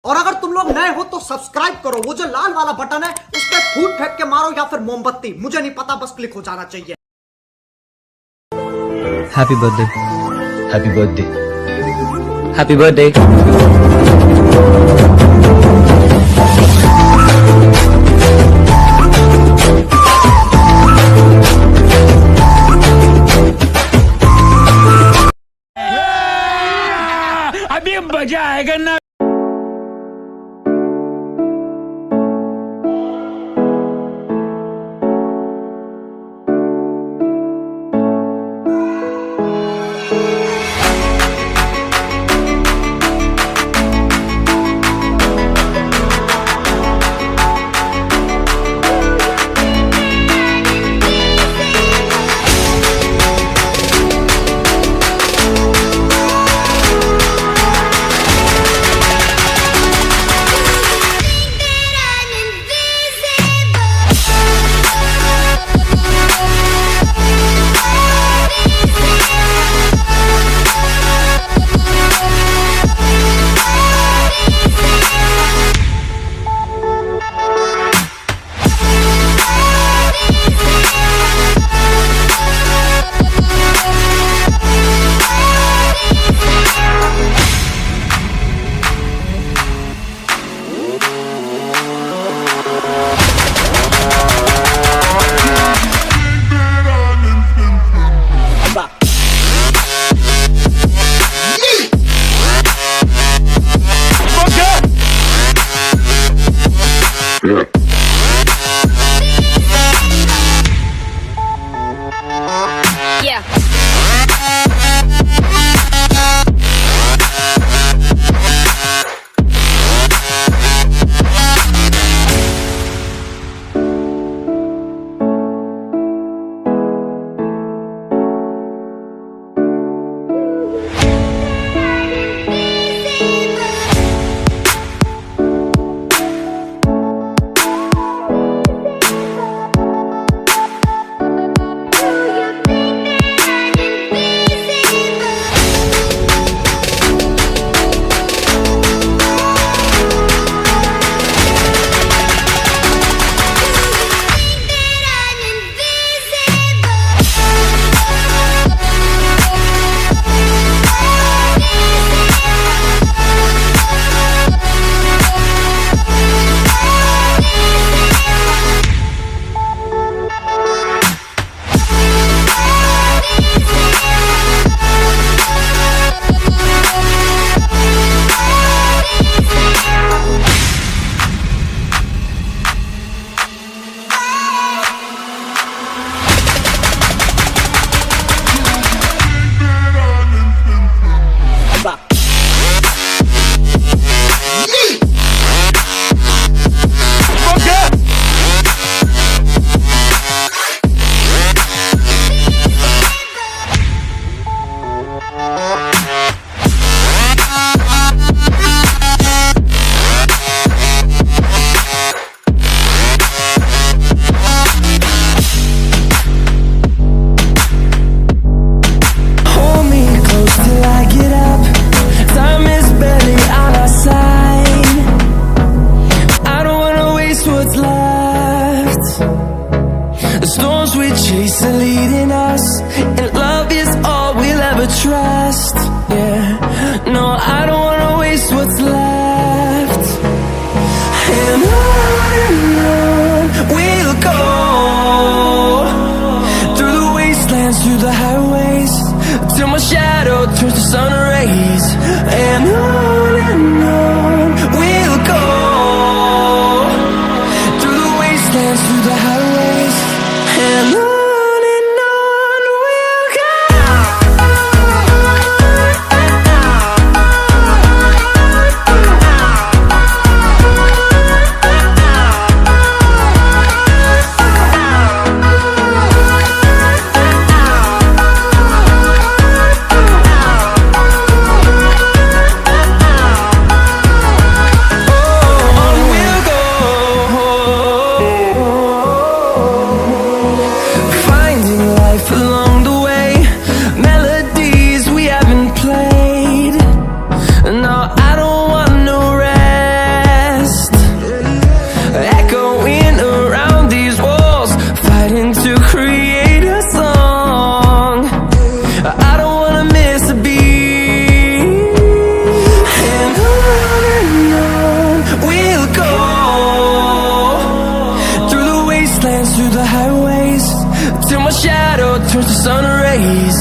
और अगर तुम लोग नए हो तो सब्सक्राइब करो, वो जो लाल वाला बटन है उस पर फूट फेंक के मारो या फिर मोमबत्ती, मुझे नहीं पता, बस क्लिक हो जाना चाहिए। Happy birthday, happy birthday, happy birthday. अभी मजा आएगा ना। Yeah. turns to sun rays,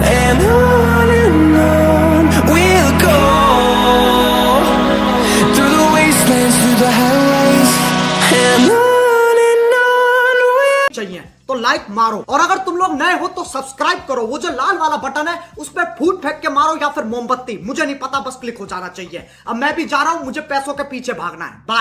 and on we'll go, through the wastelands, through the highways, and on we'll चाहिए तो लाइक मारो, और अगर तुम लोग नए हो तो सब्सक्राइब करो। वो जो लाल वाला बटन है उस पर फूट फेंक के मारो या फिर मोमबत्ती, मुझे नहीं पता, बस क्लिक हो जाना चाहिए। अब मैं भी जा रहा हूं, मुझे पैसों के पीछे भागना है। बाय।